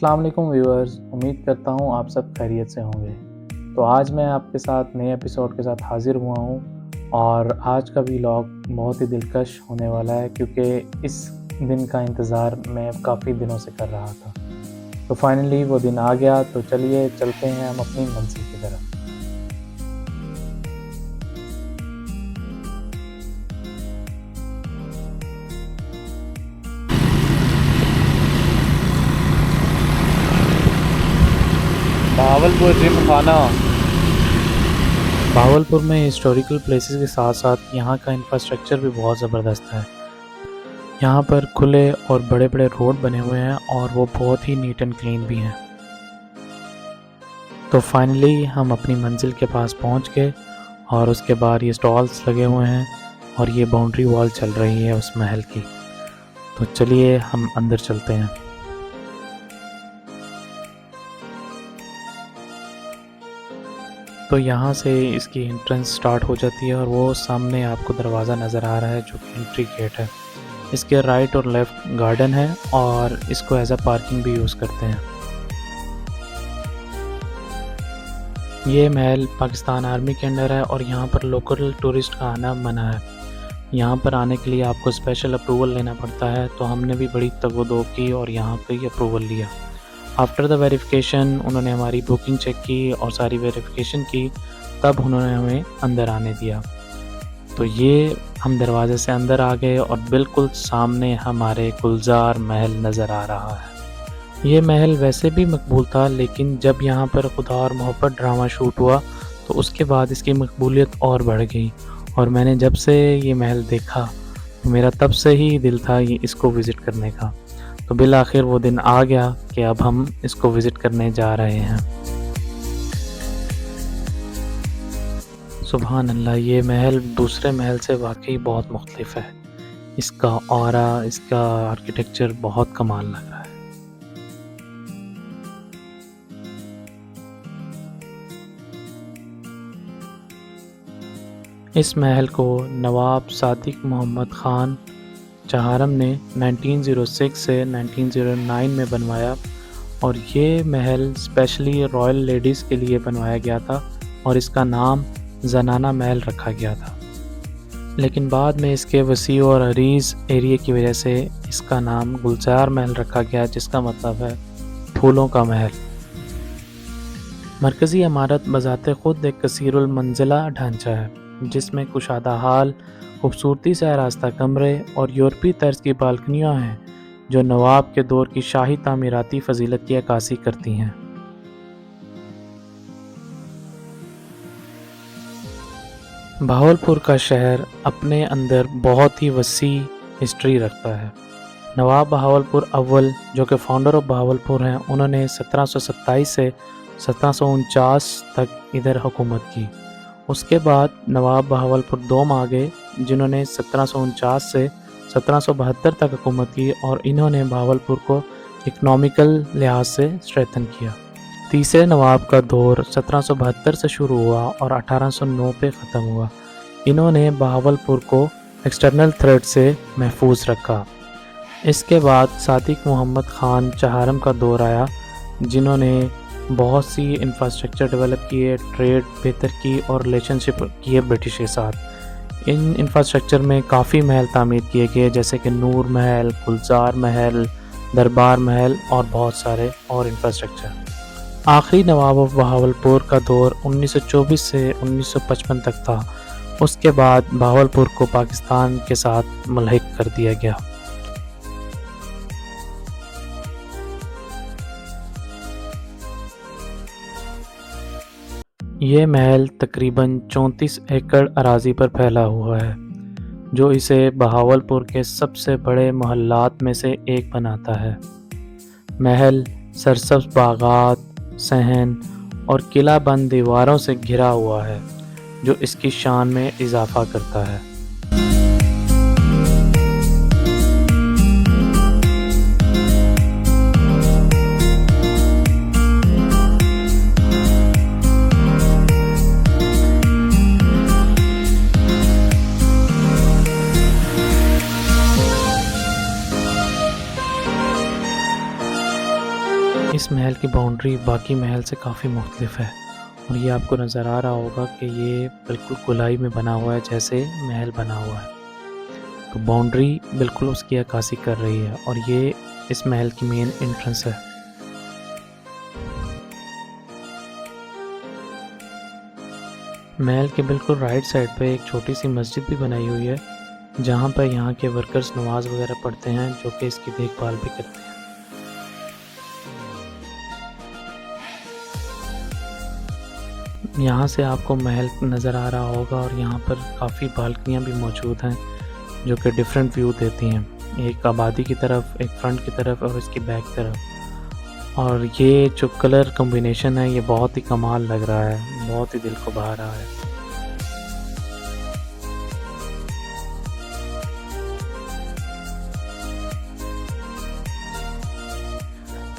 अस्सलाम वालेकुम व्यूअर्स, उम्मीद करता हूँ आप सब खैरियत से होंगे। तो आज मैं आपके साथ नए एपिसोड के साथ हाज़िर हुआ हूँ और आज का व्लॉग बहुत ही दिलकश होने वाला है क्योंकि इस दिन का इंतज़ार मैं काफ़ी दिनों से कर रहा था। तो फाइनली वो दिन आ गया, तो चलिए चलते हैं हम अपनी मंज़िल की तरफ। बहावलपुर जिमखाना। भावलपुर में हिस्टोरिकल प्लेसेस के साथ साथ यहाँ का इंफ्रास्ट्रक्चर भी बहुत ज़बरदस्त है। यहाँ पर खुले और बड़े बड़े रोड बने हुए हैं और वो बहुत ही नीट एंड क्लीन भी हैं। तो फाइनली हम अपनी मंजिल के पास पहुँच गए और उसके बाद ये स्टॉल्स लगे हुए हैं और ये बाउंड्री वॉल चल रही है उस महल की। तो चलिए हम अंदर चलते हैं। तो यहाँ से इसकी एंट्रेंस स्टार्ट हो जाती है और वो सामने आपको दरवाज़ा नज़र आ रहा है जो कि एंट्री गेट है। इसके राइट और लेफ़्ट गार्डन है और इसको एज अ पार्किंग भी यूज़ करते हैं। ये महल पाकिस्तान आर्मी के अंडर है और यहाँ पर लोकल टूरिस्ट का आना मना है। यहाँ पर आने के लिए आपको स्पेशल अप्रूवल लेना पड़ता है, तो हमने भी बड़ी तगोदो की और यहाँ पे ही अप्रूवल लिया। आफ्टर द वेरिफिकेशन उन्होंने हमारी बुकिंग चेक की और सारी वेरिफिकेशन की, तब उन्होंने हमें अंदर आने दिया। तो ये हम दरवाज़े से अंदर आ गए और बिल्कुल सामने हमारे गुलजार महल नज़र आ रहा है। ये महल वैसे भी मकबूल था, लेकिन जब यहाँ पर खुदा और मोहब्बत ड्रामा शूट हुआ तो उसके बाद इसकी मकबूलियत और बढ़ गई और मैंने जब से ये महल देखा तो मेरा तब से ही दिल था ये इसको विज़िट करने का। तो बिल आखिर वो दिन आ गया कि अब हम इसको विज़िट करने जा रहे हैं। सुभान अल्लाह, ये महल दूसरे महल से वाकई बहुत मुख्तलिफ है। इसका ऑरा, इसका आर्किटेक्चर बहुत कमाल लग रहा है। इस महल को नवाब सादिक मोहम्मद ख़ान चहारम ने 1906 से 1909 में बनवाया और ये महल स्पेशली रॉयल लेडीज़ के लिए बनवाया गया था और इसका नाम ज़नाना महल रखा गया था। लेकिन बाद में इसके वसी और अरीज़ एरिया की वजह से इसका नाम गुलजार महल रखा गया, जिसका मतलब है फूलों का महल। मरकज़ी इमारत बज़ाते ख़ुद एक कसीरुल मंजिला ढांचा है जिसमें कुशादा हाल, खूबसूरती से आरास्ता कमरे और यूरोपी तर्ज की बालकनियाँ हैं जो नवाब के दौर की शाही तामीराती फजीलत की अक्कासी करती हैं। भावलपुर का शहर अपने अंदर बहुत ही वसी हिस्ट्री रखता है। नवाब बहावलपुर अव्वल जो कि फाउंडर ऑफ बहावलपुर हैं, उन्होंने 1727 से 1749 तक इधर हुकूमत की। उसके बाद नवाब बहावलपुर दोम आ गए जिन्होंने 1749 से 1772 तक हुकूमत की और इन्होंने बहावलपुर को इकनॉमिकल लिहाज से स्ट्रेंथन किया। तीसरे नवाब का दौर 1772 से शुरू हुआ और 1809 पे ख़त्म हुआ। इन्होंने बहावलपुर को एक्सटर्नल थ्रेट से महफूज रखा। इसके बाद सादिक मोहम्मद ख़ान चहारम का दौर आया जिन्होंने बहुत सी इंफ्रास्ट्रक्चर डेवलप किए, ट्रेड बेहतर की और रिलेशनशिप किए ब्रिटिश के साथ। इन इंफ्रास्ट्रक्चर में काफ़ी महल तामीर किए गए जैसे कि नूर महल, गुलजार महल, दरबार महल और बहुत सारे और इंफ्रास्ट्रक्चर। आखिरी नवाब ऑफ बहावलपुर का दौर 1924 से 1955 तक था। उसके बाद बहावलपुर को पाकिस्तान के साथ मुल्हिक कर दिया गया। ये महल तकरीबन 34 एकड़ अराजी पर फैला हुआ है जो इसे बहावलपुर के सबसे बड़े मोहल्लात में से एक बनाता है। महल सरसब्ज़ बागात, सहन और किला बंद दीवारों से घिरा हुआ है जो इसकी शान में इजाफा करता है। इस महल की बाउंड्री बाकी महल से काफ़ी मुख्तलिफ है और ये आपको नज़र आ रहा होगा कि ये बिल्कुल गोलाई में बना हुआ है जैसे महल बना हुआ है। तो बाउंड्री बिल्कुल उसकी अक्कासी कर रही है और ये इस महल की मेन एंट्रेंस है। महल के बिल्कुल राइट साइड पे एक छोटी सी मस्जिद भी बनाई हुई है जहाँ पर यहाँ के वर्कर्स नमाज वगैरह पढ़ते हैं जो कि इसकी देखभाल भी करते हैं। यहाँ से आपको महल नज़र आ रहा होगा और यहाँ पर काफ़ी बालकनियाँ भी मौजूद हैं जो कि डिफरेंट व्यू देती हैं, एक आबादी की तरफ, एक फ्रंट की तरफ और इसकी बैक तरफ। और ये जो कलर कॉम्बिनेशन है ये बहुत ही कमाल लग रहा है, बहुत ही दिल को भा रहा है।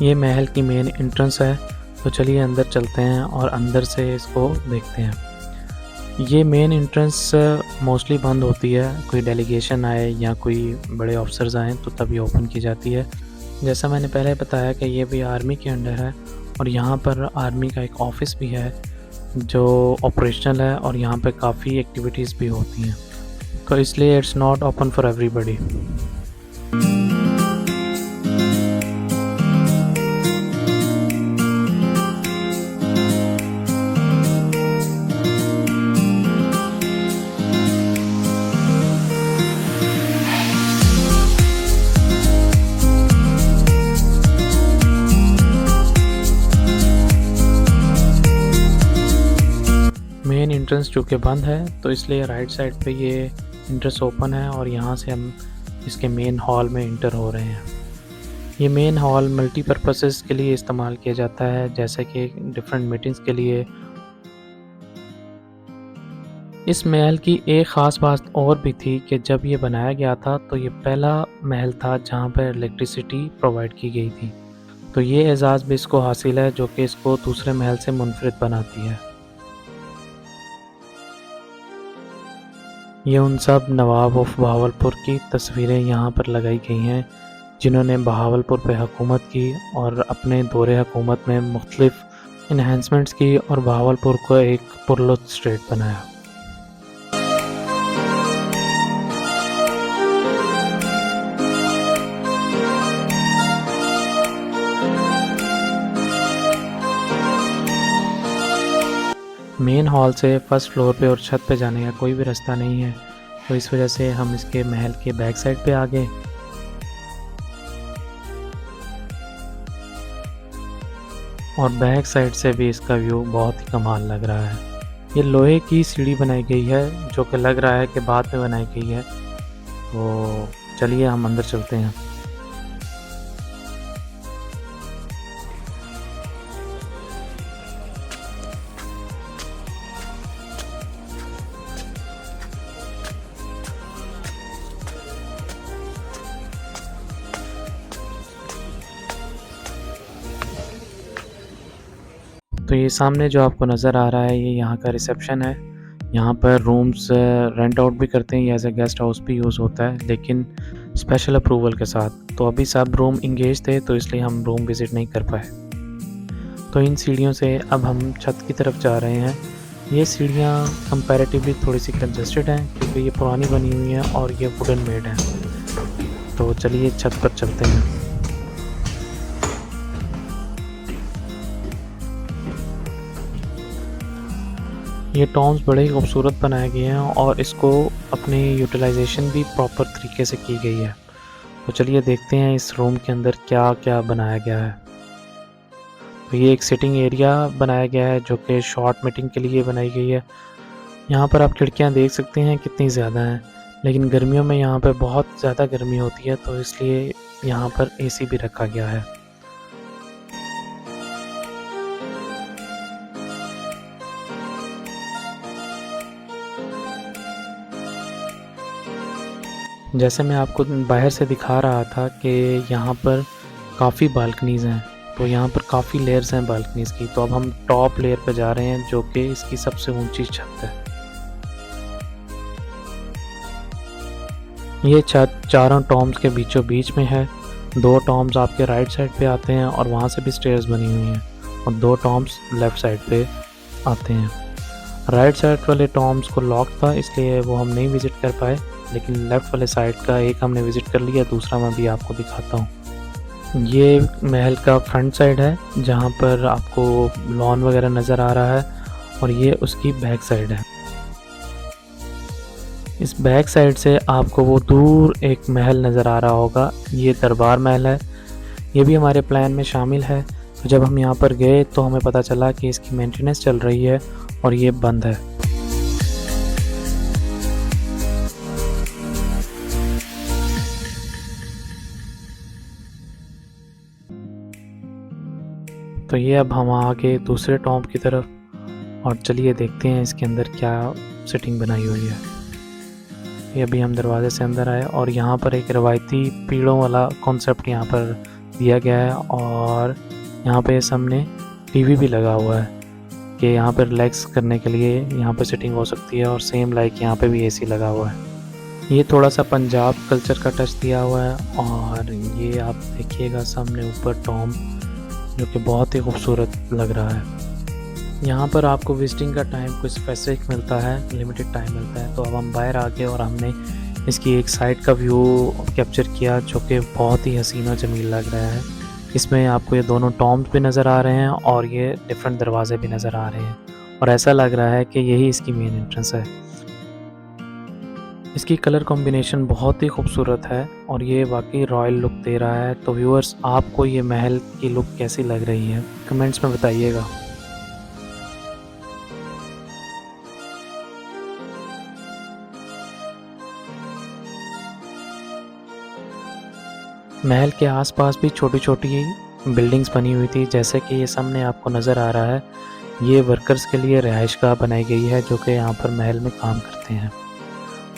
ये महल की मेन एंट्रेंस है, तो चलिए अंदर चलते हैं और अंदर से इसको देखते हैं। ये मेन एंट्रेंस मोस्टली बंद होती है, कोई डेलीगेशन आए या कोई बड़े ऑफिसर्स आएँ तो तभी ओपन की जाती है। जैसा मैंने पहले बताया कि ये भी आर्मी के अंडर है और यहाँ पर आर्मी का एक ऑफ़िस भी है जो ऑपरेशनल है और यहाँ पे काफ़ी एक्टिविटीज़ भी होती हैं, तो इसलिए it's not open for everybody. Main entrance जो कि बंद है तो इसलिए राइट साइड पे ये एंट्रेंस ओपन है और यहाँ से हम इसके मेन हॉल में इंटर हो रहे हैं। ये मेन हॉल मल्टीपर्पसेस के लिए इस्तेमाल किया जाता है, जैसे कि डिफरेंट मीटिंग्स के लिए। इस महल की एक ख़ास बात और भी थी कि जब ये बनाया गया था तो ये पहला महल था जहाँ पर इलेक्ट्रिसिटी प्रोवाइड की गई थी, तो ये एजाज़ भी इसको हासिल है जो कि इसको दूसरे महल से मुनफरिद बनाती है। ये उन सब नवाब ऑफ बहावलपुर की तस्वीरें यहाँ पर लगाई गई हैं जिन्होंने बहावलपुर पे हुकूमत की और अपने दौरे हुकूमत में मुख्तलिफ इन्हांसमेंट्स की और बहावलपुर को एक पुरलुत्फ़ स्टेट बनाया। मेन हॉल से फर्स्ट फ्लोर पे और छत पे जाने का कोई भी रास्ता नहीं है, तो इस वजह से हम इसके महल के बैक साइड पे आ गए। और बैक साइड से भी इसका व्यू बहुत ही कमाल लग रहा है। ये लोहे की सीढ़ी बनाई गई है जो कि लग रहा है कि बाद में बनाई गई है, तो चलिए हम अंदर चलते हैं। तो ये सामने जो आपको नज़र आ रहा है ये यहाँ का रिसेप्शन है। यहाँ पर रूम्स रेंट आउट भी करते हैं, एज ए गेस्ट हाउस भी यूज़ होता है, लेकिन स्पेशल अप्रूवल के साथ। तो अभी सब रूम इंगेज थे तो इसलिए हम रूम विज़िट नहीं कर पाए। तो इन सीढ़ियों से अब हम छत की तरफ जा रहे हैं। ये सीढ़ियाँ कंपैरेटिवली थोड़ी सी कंजस्टेड हैं क्योंकि ये पुरानी बनी हुई हैं और ये वुडन मेड हैं। तो चलिए छत पर चलते हैं। ये टॉम्स बड़े ही खूबसूरत बनाए गए हैं और इसको अपनी यूटिलाइजेशन भी प्रॉपर तरीके से की गई है। तो चलिए देखते हैं इस रूम के अंदर क्या क्या बनाया गया है। तो ये एक सिटिंग एरिया बनाया गया है जो कि शॉर्ट मीटिंग के लिए बनाई गई है। यहाँ पर आप खिड़कियाँ देख सकते हैं कितनी ज़्यादा हैं, लेकिन गर्मियों में यहाँ पर बहुत ज़्यादा गर्मी होती है तो इसलिए यहाँ पर एसी भी रखा गया है। जैसे मैं आपको बाहर से दिखा रहा था कि यहाँ पर काफ़ी बालकनीज़ हैं, तो यहाँ पर काफ़ी लेयर्स हैं बालकनीज़ की। तो अब हम टॉप लेयर पे जा रहे हैं जो कि इसकी सबसे ऊंची छत है। ये छत चारों टॉम्स के बीचों बीच में है 2 टॉम्स आपके राइट साइड पे आते हैं और वहाँ से भी स्टेयर्स बनी हुई हैं, और 2 टॉम्स लेफ़्ट साइड पे आते हैं। राइट साइड वाले टॉम्स को लॉक था, इसलिए वो हम नहीं विज़िट कर पाए, लेकिन लेफ़्ट वाले साइड का एक हमने विज़िट कर लिया, दूसरा मैं भी आपको दिखाता हूँ। ये महल का फ्रंट साइड है, जहाँ पर आपको लॉन वगैरह नज़र आ रहा है, और ये उसकी बैक साइड है। इस बैक साइड से आपको वो दूर एक महल नज़र आ रहा होगा, ये दरबार महल है। ये भी हमारे प्लान में शामिल है। तो जब हम यहाँ पर गए तो हमें पता चला कि इसकी मेंटेनेंस चल रही है और ये बंद है। तो ये अब हम आ गए दूसरे टॉम्ब की तरफ, और चलिए देखते हैं इसके अंदर क्या सेटिंग बनाई हुई है। ये अभी हम दरवाजे से अंदर आए, और यहाँ पर एक रवायती पीड़ों वाला कॉन्सेप्ट यहाँ पर दिया गया है, और यहाँ पे सामने टीवी भी लगा हुआ है कि यहाँ पर रिलैक्स करने के लिए यहाँ पर सेटिंग हो सकती है, और सेम लाइक यहाँ पे भी एसी लगा हुआ है। ये थोड़ा सा पंजाब कल्चर का टच दिया हुआ है, और ये आप देखिएगा सामने ऊपर टॉम्ब, जो कि बहुत ही खूबसूरत लग रहा है। यहाँ पर आपको विजिटिंग का टाइम कुछ स्पेसिफिक मिलता है, लिमिटेड टाइम मिलता है। तो अब हम बाहर आ गए और हमने इसकी एक साइड का व्यू कैप्चर किया, जो कि बहुत ही हसीन और जमील लग रहा है। इसमें आपको ये दोनों टॉम्ब्स भी नज़र आ रहे हैं, और ये डिफरेंट दरवाजे भी नज़र आ रहे हैं, और ऐसा लग रहा है कि यही इसकी मेन एंट्रेंस है। इसकी कलर कॉम्बिनेशन बहुत ही खूबसूरत है, और ये वाकई रॉयल लुक दे रहा है। तो व्यूअर्स, आपको ये महल की लुक कैसी लग रही है, कमेंट्स में बताइएगा। महल के आसपास भी छोटी छोटी बिल्डिंग्स बनी हुई थी, जैसे कि ये सामने आपको नज़र आ रहा है। ये वर्कर्स के लिए रिहाइशगाह बनाई गई है, जो कि यहाँ पर महल में काम करते हैं।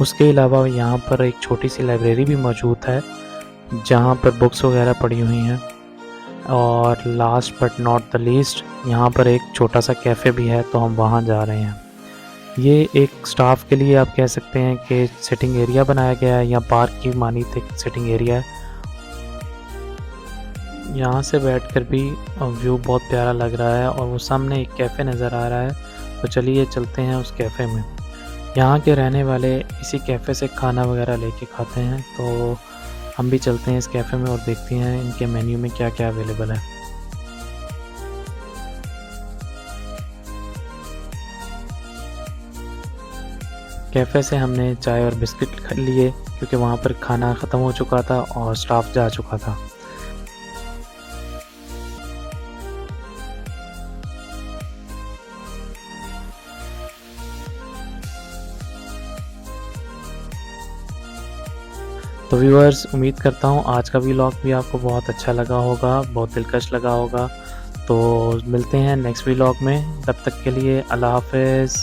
उसके अलावा यहाँ पर एक छोटी सी लाइब्रेरी भी मौजूद है, जहाँ पर बुक्स वगैरह पड़ी हुई हैं। और last but not the least, यहाँ पर एक छोटा सा कैफ़े भी है, तो हम वहाँ जा रहे हैं। ये एक स्टाफ के लिए आप कह सकते हैं कि सिटिंग एरिया बनाया गया है, या पार्क की मानीत एक सिटिंग एरिया है। यहाँ से बैठकर भी व्यू बहुत प्यारा लग रहा है, और वो सामने एक कैफ़े नज़र आ रहा है। तो चलिए चलते हैं उस कैफ़े में। यहाँ के रहने वाले इसी कैफ़े से खाना वगैरह लेके खाते हैं, तो हम भी चलते हैं इस कैफ़े में और देखते हैं इनके मेन्यू में क्या क्या अवेलेबल है। कैफ़े से हमने चाय और बिस्किट लिए, क्योंकि वहाँ पर खाना ख़त्म हो चुका था और स्टाफ जा चुका था। तो व्यूअर्स, उम्मीद करता हूँ आज का व्लॉग भी आपको बहुत अच्छा लगा होगा, बहुत दिलकश लगा होगा। तो मिलते हैं नेक्स्ट व्लॉग में, तब तक के लिए अल्लाह हाफ़िज़।